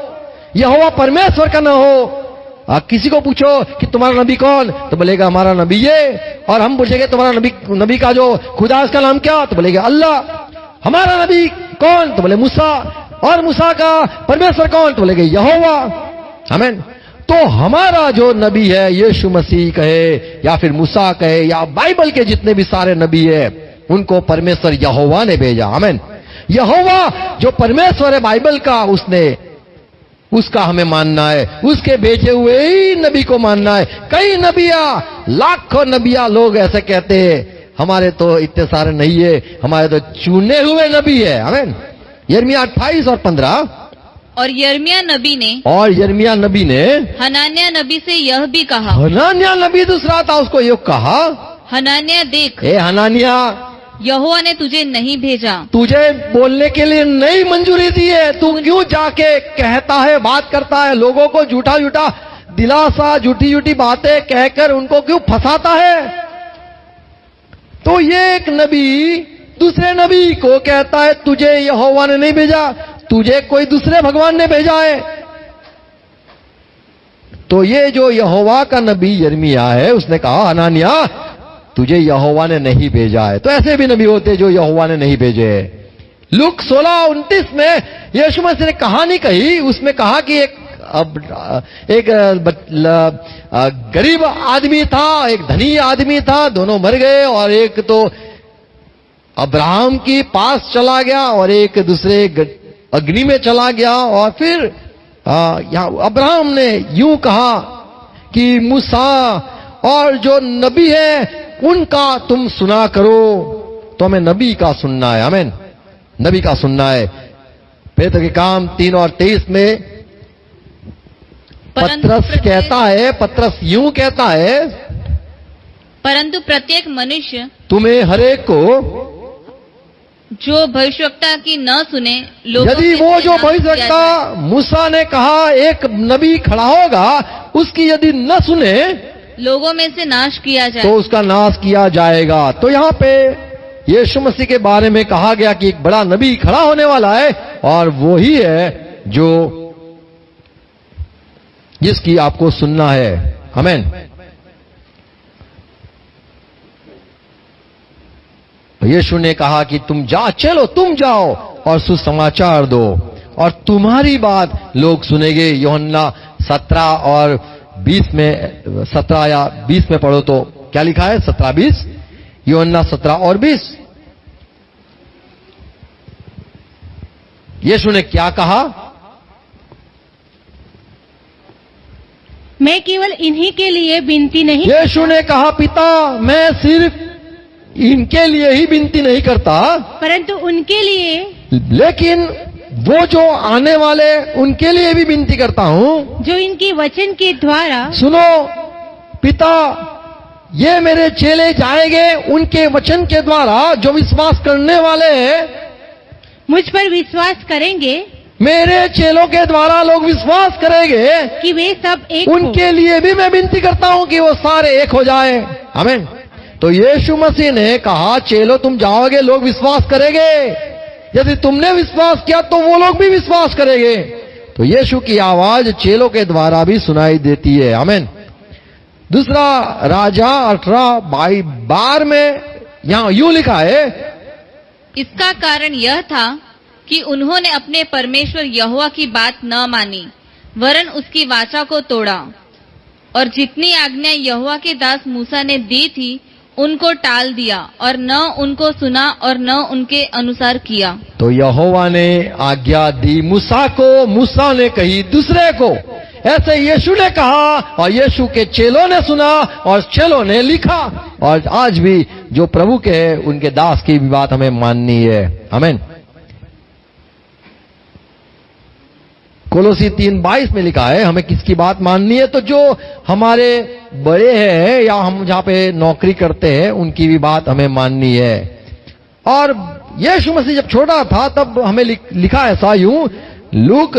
यहोवा परमेश्वर का न हो, किसी को पूछो कि तुम्हारा नबी कौन, तो बोलेगा हमारा नबी ये, और हम पूछेंगे तुम्हारा नबी का जो खुदा उसका नाम क्या, तो बोलेगा अल्लाह। हमारा नबी कौन, तो बोले मूसा, और मूसा का परमेश्वर कौन, तो बोलेगा यहोवा। आमीन। तो हमारा जो नबी है, यीशु मसीह कहे या फिर मूसा कहे या बाइबल के जितने भी सारे नबी है, उनको परमेश्वर यहोवा ने भेजा। आमीन। यहोवा जो परमेश्वर है बाइबल का, उसका हमें मानना है, उसके भेजे हुए ही नबी को मानना है। कई नबिया, लाखों नबिया लोग ऐसे कहते हैं, हमारे तो इतने सारे नहीं है, हमारे तो चुने हुए नबी है। आमीन। यिर्मयाह 28 और 15। और यिर्मयाह नबी ने हनान्याह नबी से यह भी कहा। हनान्याह नबी दूसरा था, उसको ये कहा, हनान्याह देख, ए हनान्याह, यहोवा ने तुझे नहीं भेजा। तुझे बोलने के लिए नहीं मंजूरी दी है, तू क्यों जाके कहता है, बात करता है, लोगों को झूठा झूठा दिलासा, झूठी झूठी बातें कहकर उनको क्यों फंसाता है? तो ये एक नबी दूसरे नबी को कहता है तुझे यहोवा ने नहीं भेजा, तुझे कोई दूसरे भगवान ने भेजा है। तो ये जो यहोवा का नबी यिर्मयाह है, उसने कहा हनानिया तुझे यहोवा ने नहीं भेजा है। तो ऐसे भी नबी होते जो यहोवा ने नहीं भेजे। लूक 16:29 में यीशु मसीह ने कहानी कही, उसमें कहा कि एक गरीब आदमी था, एक धनी आदमी था, दोनों मर गए, और एक तो अब्राहम के पास चला गया और एक दूसरे अग्नि में चला गया। और फिर यहाँ अब्राहम ने यूं कहा कि मूसा और जो नबी है उनका तुम सुना करो। तो हमें नबी का सुनना है, आमीन, नबी का सुनना है। पेत्र के काम 3:23 में पत्रस कहता है, पत्रस यूं कहता है, परंतु प्रत्येक मनुष्य तुम्हें हरेक को जो भविष्यवक्ता की न सुने, लोगों यदि में वो से जो नाश किया भविष्यवक्ता जाए। मूसा ने कहा एक नबी खड़ा होगा, उसकी यदि न सुने लोगों में से नाश किया जाए। तो उसका नाश किया जाएगा। तो यहाँ पे यीशु मसीह के बारे में कहा गया कि एक बड़ा नबी खड़ा होने वाला है, और वो ही है जो जिसकी आपको सुनना है, आमीन। यीशु ने कहा कि चलो तुम जाओ और सुसमाचार दो, और तुम्हारी बात लोग सुनेंगे। यूहन्ना 17 और 20 में, 17 या 20 में पढ़ो तो क्या लिखा है, 17-20, यूहन्ना 17 और 20। यीशु ने क्या कहा? मैं केवल इन्हीं के लिए विनती नहीं, यीशु ने कहा पिता मैं सिर्फ इनके लिए ही विनती नहीं करता, परंतु उनके लिए, लेकिन वो जो आने वाले उनके लिए भी विनती करता हूं, जो इनके वचन के द्वारा, सुनो पिता, ये मेरे चेले जाएंगे उनके वचन के द्वारा, जो विश्वास करने वाले हैं मुझ पर विश्वास करेंगे, मेरे चेलों के द्वारा लोग विश्वास करेंगे, कि वे सब एक हो। उनके लिए भी मैं विनती करता हूं कि वो सारे एक हो जाए, आमीन। तो यीशु मसीह ने कहा चेलो तुम जाओगे, लोग विश्वास करेंगे, यदि तुमने विश्वास किया तो वो लोग भी विश्वास करेंगे। तो यीशु की आवाज चेलों के द्वारा भी सुनाई देती है, आमीन। दूसरा राजा 18:22 में यहां यूं लिखा है, इसका कारण यह था कि उन्होंने अपने परमेश्वर यहोवा की बात न मानी, वरन उसकी वाचा को तोड़ा, और जितनी आज्ञा यहोवा के दास मूसा ने दी थी उनको टाल दिया, और न उनको सुना और न उनके अनुसार किया। तो यहोवा ने आज्ञा दी मूसा को, मूसा ने कही दूसरे को, ऐसे यीशु ने कहा और यीशु के चेलों ने सुना और चेलों ने लिखा। और आज भी जो प्रभु के हैं उनके दास की भी बात हमें माननी है, आमीन। कोलोसी 3:22 में लिखा है हमें किसकी बात माननी है, तो जो हमारे बड़े हैं या हम जहां पे नौकरी करते हैं उनकी भी बात हमें माननी है। और यीशु मसीह जब छोटा था तब हमें लिखा ऐसा यूं, लूक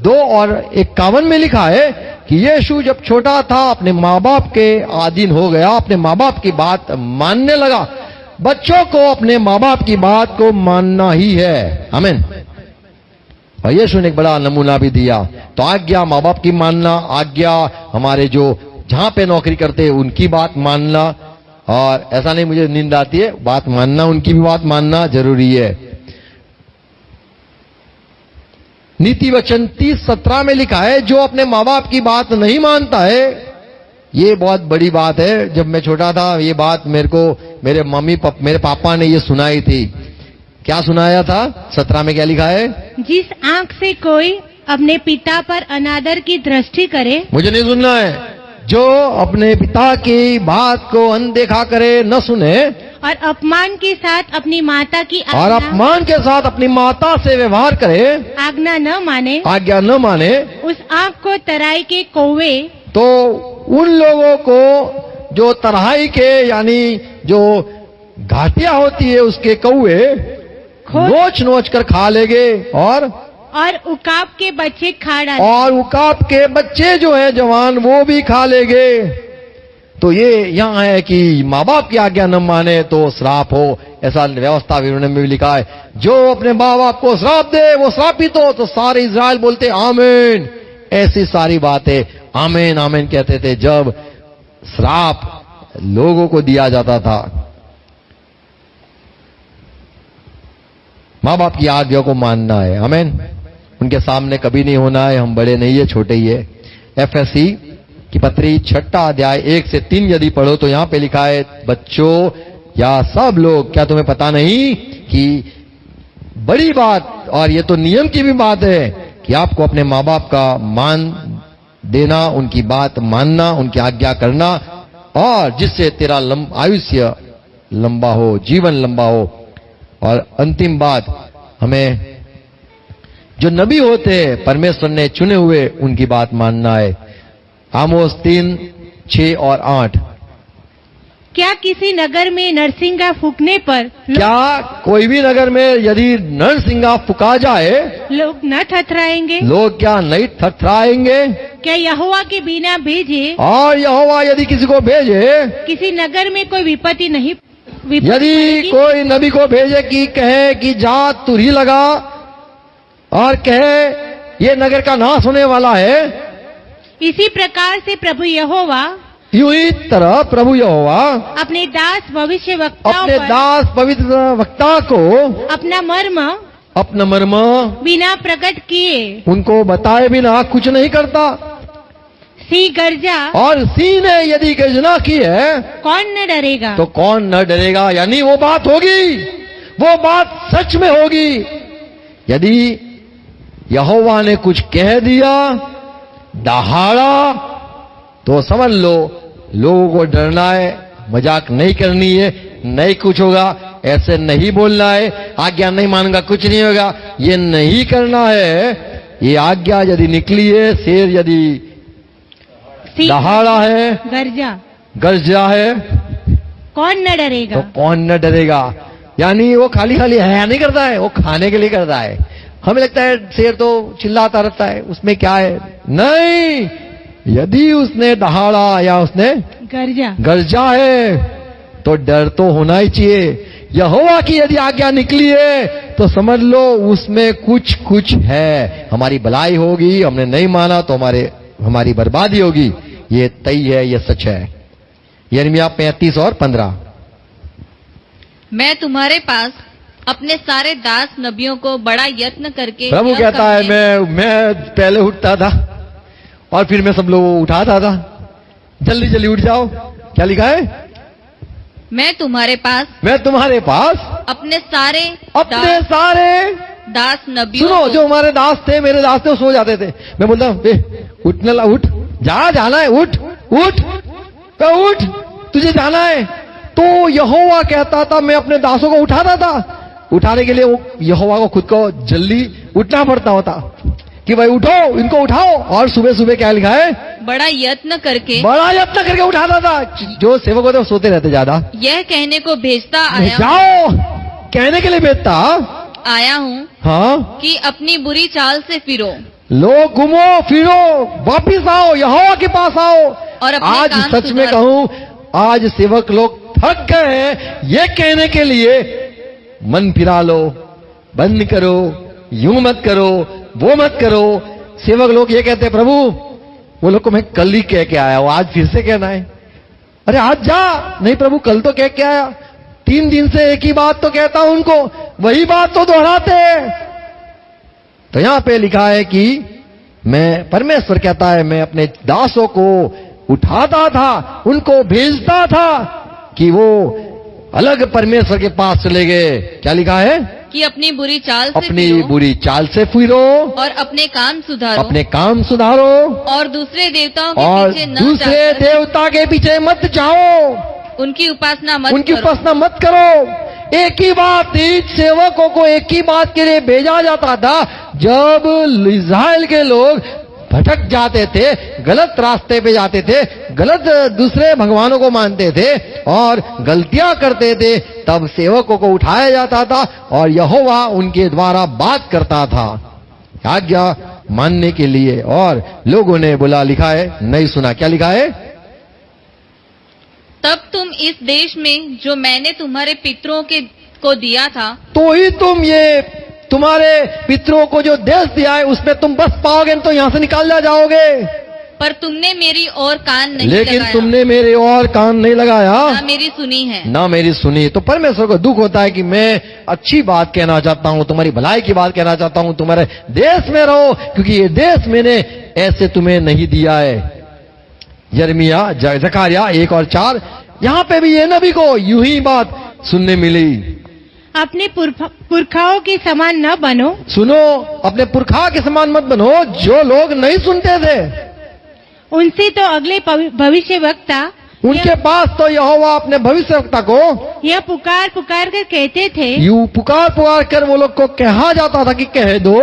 2:51 में लिखा है कि यीशु जब छोटा था अपने माँ बाप के अधीन हो गया, अपने माँ बाप की बात मानने लगा। बच्चों को अपने माँ बाप की बात को मानना ही है, आमीन। और यीशु ने एक बड़ा नमूना भी दिया। तो आज्ञा माँ बाप की मानना, आज्ञा हमारे जो जहां पे नौकरी करते हैं उनकी बात मानना, और ऐसा नहीं मुझे नींद आती है बात मानना, उनकी भी बात मानना जरूरी है। नीति वचन 30:17 में लिखा है जो अपने माँ बाप की बात नहीं मानता है, ये बहुत बड़ी बात है। जब मैं छोटा था ये बात मेरे को मेरे पापा ने ये सुनाई थी। क्या सुनाया था? 17 में क्या लिखा है? जिस आंख से कोई अपने पिता पर अनादर की दृष्टि करे, मुझे नहीं सुनना है, जो अपने पिता की बात को अनदेखा करे, न सुने, और अपमान के साथ अपनी माता की और अपमान के साथ अपनी माता से व्यवहार करे, आज्ञा न माने, आज्ञा न माने, उस आंख को तराई के कौवे, तो उन लोगों को जो तराई के यानी जो घाटिया होती है उसके कौए नोच नोच कर खा लेंगे और उकाब के बच्चे खा डाले। और उकाब के बच्चे जो है जवान वो भी खा लेंगे। तो ये यहाँ है कि माँ बाप की आज्ञा न माने तो श्राप हो, ऐसा व्यवस्था विवरण में भी लिखा है। जो अपने माँ बाप को श्राप दे वो श्रापित हो। तो सारे इज़राइल बोलते आमीन। ऐसी सारी बातें आमीन आमीन कहते थे जब श्राप लोगों को दिया जाता था। माँ बाप की आज्ञा को मानना है, आमीन। उनके सामने कभी नहीं होना है, हम बड़े नहीं है छोटे ही है। एफएससी की पत्री 6 अध्याय 1 से 3 यदि पढ़ो तो यहां पे लिखा है, बच्चों या सब लोग, क्या तुम्हें पता नहीं कि बड़ी बात और ये तो नियम की भी बात है कि आपको अपने माँ बाप का मान देना, उनकी बात मानना, उनकी आज्ञा करना, और जिससे तेरा आयुष्य लंबा हो, जीवन लंबा हो। और अंतिम बात, हमें जो नबी होते हैं परमेश्वर ने चुने हुए उनकी बात मानना है। आमोस 3, 6 और 8। क्या किसी नगर में नरसिंगा फूकने पर क्या कोई भी नगर में यदि नरसिंगा फुका जाए लोग न थथराएंगे? लोग क्या नहीं थथराएंगे? क्या यहोवा के बिना भेजे और यहोवा यदि किसी को भेजे, किसी नगर में कोई विपत्ति नहीं यदि पड़ेगी? कोई नबी को भेजे कि कहे कि जा तुरही लगा और कहे ये नगर का नाश होने वाला है, इसी प्रकार से प्रभु यहोवा यूं ही तरह प्रभु यहोवा अपने दास भविष्य वक्ताओं अपने पर दास पवित्र वक्ता को अपना मर्म बिना प्रकट किए उनको बताए बिना कुछ नहीं करता। सी गर्जा और सी ने यदि गर्जना की है कौन न डरेगा? तो कौन न डरेगा। यानी वो बात होगी, वो बात सच में होगी। यदि यहोवा ने कुछ कह दिया दहाड़ा तो समझ लो लोगों को डरना है, मजाक नहीं करनी है, नहीं कुछ होगा, ऐसे नहीं बोलना है, आज्ञा नहीं मानूंगा कुछ नहीं होगा, ये नहीं करना है। ये आज्ञा यदि निकली है, शेर यदि दहाड़ा है, गर्जा है, कौन न डरेगा? तो कौन न डरेगा। यानी वो खाली खाली है नहीं करता है, वो खाने के लिए करता है। हमें लगता है शेर तो चिल्लाता रहता है, उसमें क्या है? नहीं, यदि उसने दहाड़ा या उसने गर्जा है तो डर तो होना ही चाहिए। यहोवा की यदि आज्ञा निकली है तो समझ लो उसमें कुछ है, हमारी भलाई होगी। हमने नहीं माना तो हमारी बर्बादी होगी। ये तय है, ये सच है। यिर्मयाह 35 और 15। मैं तुम्हारे पास अपने सारे दास नबियों को बड़ा यत्न करके प्रभु यह कहता है कहने- मैं पहले उठता था और फिर मैं सब लोगों को उठाता था। जल्दी जल्दी उठ जाओ। क्या लिखा है? मैं तुम्हारे पास अपने सारे दास नबियों सुनो, को जो हमारे दास थे, मेरे दास थे, वो सो जाते थे। मैं बोलता उठने ला, उठ, जाना है, उठ उठ उठ, तुझे जाना है। तो यहोवा कहता था, मैं अपने दासों को उठाता था। उठाने के लिए यहोवा को खुद को जल्दी उठना पड़ता होता कि भाई उठो, इनको उठाओ। और सुबह सुबह क्या लिखा है? बड़ा यत्न करके उठाता था। जो सेवक होते वो सोते रहते ज्यादा। यह कहने को भेजता आया जाओ, कहने के लिए भेजता आया हूँ हाँ, कि अपनी बुरी चाल से फिरो लो, घूमो फिरो, वापिस आओ, यहोवा के पास आओ। और अपने आज काम सच में सुधारो। कहूं, आज सेवक लोग थक गए हैं ये कहने के लिए, मन फिरा लो, बंद करो, यूं मत करो, वो मत करो। सेवक लोग ये कहते हैं, प्रभु वो लोग को मैं कल ही कह के आया हूं, आज फिर से कहना है। अरे आज जा। नहीं प्रभु, कल तो कह के आया, 3 दिन से एक ही बात तो कहता हूं उनको, वही बात तो दोहराते हैं। तो यहां पे लिखा है कि मैं, परमेश्वर कहता है, मैं अपने दासों को उठाता था, उनको भेजता था कि वो अलग परमेश्वर के पास चले गए। क्या लिखा है? कि अपनी बुरी चाल से अपनी फिरो बुरी चाल से फिरो और अपने काम सुधारो अपने काम सुधारो और दूसरे देवताओं के और पीछे न दूसरे जाकर देवता के पीछे मत जाओ, उनकी उपासना मत उनकी करो। उपासना मत करो। एक ही बात थी, सेवकों को एक ही बात के लिए भेजा जाता था। जब इस्राएल के लोग भटक जाते थे, गलत रास्ते पे जाते थे, गलत दूसरे भगवानों को मानते थे और गलतियां करते थे, तब सेवकों को उठाया जाता था और यहोवा उनके द्वारा बात करता था आज्ञा मानने के लिए। और लोगों ने बोला, लिखा है, नहीं सुना। क्या लिखा है? तब तुम इस देश में जो मैंने तुम्हारे पितरों को दिया था, तो ही तुम ये तुम्हारे पितरों को जो देश दिया है उसमें तुम बस पाओगे, तो यहां से निकाल जाओगे। पर तुमने मेरी और कान नहीं लेकिन लगाया, तुमने मेरे और कान नहीं लगाया, ना मेरी सुनी है। ना मेरी सुनी। तो परमेश्वर को दुख होता है कि मैं अच्छी बात कहना चाहता हूं, तुम्हारी भलाई की बात कहना चाहता हूं, तुम्हारे देश में रहो, क्योंकि ये देश मैंने ऐसे तुम्हें नहीं दिया है। यिर्मयाह, जकरिया 1 और 4, यहां पे भी ये नबी को यूं ही बात सुनने मिली। अपने पुरखाओं के समान न बनो। सुनो, अपने पुरखा के समान मत बनो जो लोग नहीं सुनते थे। उनसे तो अगले भविष्यवक्ता उनके पास तो यहोवा अपने भविष्यवक्ता को यह पुकार पुकार कर कहते थे यूं पुकार पुकार कर वो लोग को कहा जाता था कि कह दो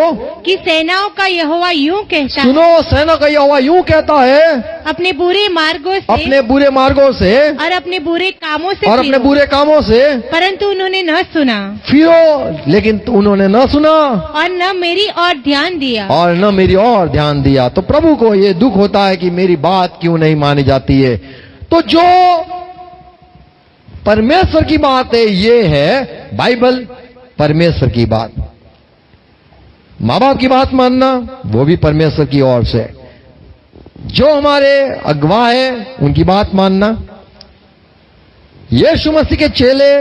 कि सेनाओं का यहोवा यूं कहता है, सुनो, सेना का यहोवा यूं कहता है, अपने बुरे मार्गों से अपने बुरे मार्गों से और अपने बुरे कामों से और अपने फिरो। बुरे कामों से परंतु उन्होंने न सुना फिरो, लेकिन उन्होंने न सुना और न मेरी और ध्यान दिया। और न मेरी और ध्यान दिया। तो प्रभु को ये दुख होता है कि मेरी बात क्यों नहीं मानी जाती है। तो जो परमेश्वर की बात है, ये है बाइबल, परमेश्वर की बात। माँ बाप की बात मानना वो भी परमेश्वर की ओर से। जो हमारे अगवा है उनकी बात मानना, यीशु मसीह के चेले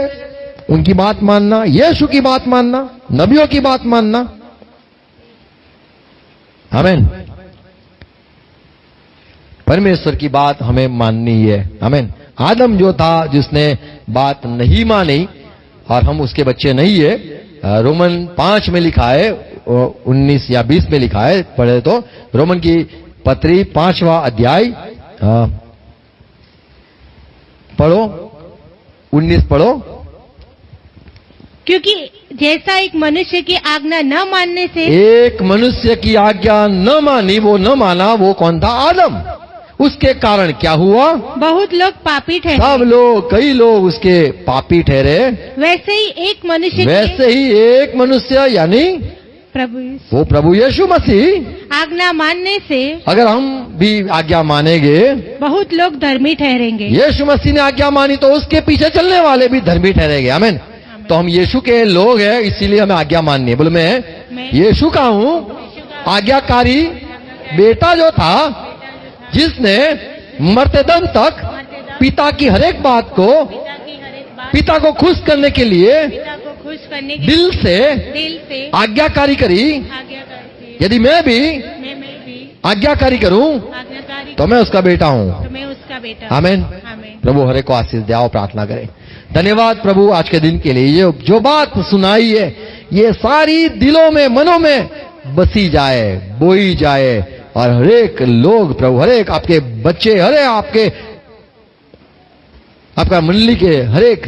उनकी बात मानना, यीशु की बात मानना, नबियों की बात मानना। आमीन। परमेश्वर की बात हमें माननी है। आमीन। आदम जो था जिसने बात नहीं मानी, और हम उसके बच्चे नहीं है। रोमन 5 में लिखा है, 19 या 20 में लिखा है, पढ़े तो रोमन की पत्री 5वां अध्याय पढ़ो, 19 पढ़ो। क्योंकि जैसा एक मनुष्य की आज्ञा न मानने से एक मनुष्य की आज्ञा न मानी, वो न माना, वो कौन था? आदम। उसके कारण क्या हुआ? बहुत लोग पापी ठहरे। सब लोग, कई लोग उसके पापी ठहरे। वैसे ही एक मनुष्य वैसे ही एक मनुष्य यानी प्रभु वो प्रभु यीशु मसीह, आज्ञा मानने से अगर हम भी आज्ञा मानेंगे, बहुत लोग धर्मी ठहरेंगे। यीशु मसीह ने आज्ञा मानी तो उसके पीछे चलने वाले भी धर्मी ठहरेंगे। आमीन। तो हम यीशु के लोग हैं, इसीलिए हमें आज्ञा माननी है। बोलो, मैं यीशु का हूं, आज्ञाकारी बेटा जो था, जिसने मरते दम तक पिता की हर एक बात को, पिता को खुश करने के लिए दिल से आज्ञाकारी करी। यदि मैं भी आज्ञाकारी करूं तो मैं उसका बेटा हूं। आमीन। प्रभु हरे को आशीष दे। आओ प्रार्थना करें। धन्यवाद प्रभु आज के दिन के लिए। ये जो बात सुनाई है, ये सारी दिलों में, मनों में बसी जाए, बोई जाए, और हरेक लोग प्रभु, हरेक आपके बच्चे, हरे आपका मंडली के हरेक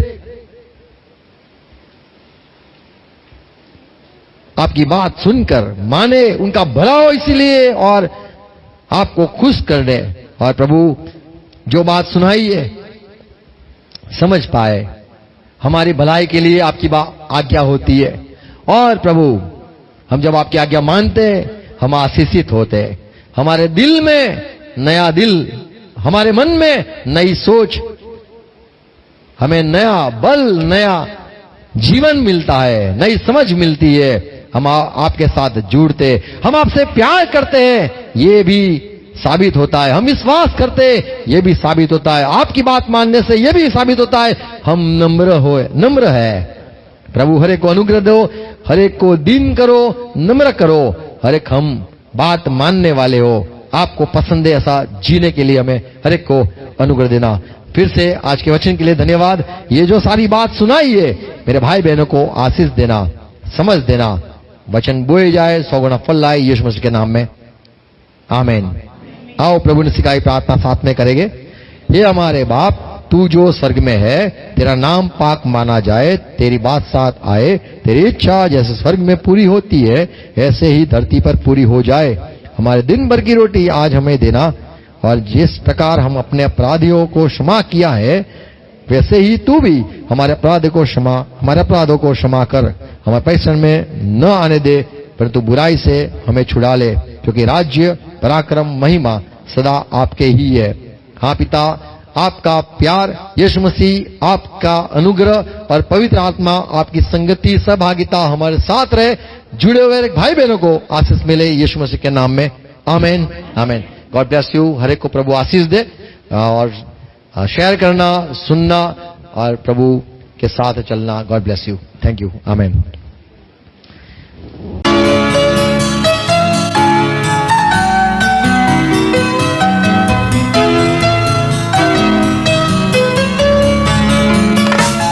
आपकी बात सुनकर माने, उनका भला हो इसीलिए, और आपको खुश कर दे। और प्रभु जो बात सुनाई है समझ पाए, हमारी भलाई के लिए आपकी आज्ञा होती है। और प्रभु हम जब आपकी आज्ञा मानते हैं, हम आशीषित होते हैं। हमारे दिल में नया दिल, हमारे मन में नई सोच, हमें नया बल, नया जीवन मिलता है, नई समझ मिलती है। हम आपके साथ जुड़ते, हम आपसे प्यार करते हैं, ये भी साबित होता है। हम विश्वास करते, ये भी साबित होता है। आपकी बात मानने से ये भी साबित होता है हम नम्र है। प्रभु हरेक को अनुग्रह दो, हरेक को दीन करो, नम्र करो, हरेक हम बात मानने वाले हो, आपको पसंद है ऐसा जीने के लिए हमें हरेक को अनुग्रह देना। फिर से आज के वचन के लिए धन्यवाद। ये जो सारी बात सुनाई है, मेरे भाई बहनों को आशीष देना, समझ देना, वचन बोए जाए, 100 गुना फल लाए, यीशु मसीह के नाम में आमीन। आओ प्रभु ने सिखाई प्रार्थना साथ में करेंगे। हे हमारे बाप, तू जो स्वर्ग में है, तेरा नाम पाक माना जाए, तेरी बात साथ आए, तेरी इच्छा जैसे स्वर्ग में पूरी होती है ऐसे ही धरती पर पूरी हो जाए। हमारे दिन भर की रोटी आज हमें देना, और जिस प्रकार हम अपने अपराधियों को क्षमा किया है वैसे ही तू भी हमारे अपराधों को क्षमा कर, हमारे परिश्रम में न आने दे, परंतु बुराई से हमें छुड़ा ले, क्योंकि राज्य, पराक्रम, महिमा सदा आपके ही है। हाँ पिता, आपका प्यार, यीशु मसीह आपका अनुग्रह और पवित्र आत्मा आपकी संगति, सहभागिता हमारे साथ रहे। जुड़े हुए भाई बहनों को आशीष मिले यीशु मसीह के नाम में। आमीन, आमीन। God bless you. हर एक को प्रभु आशीष दे, और शेयर करना, सुनना और प्रभु के साथ चलना। God bless you. Thank you. आमीन।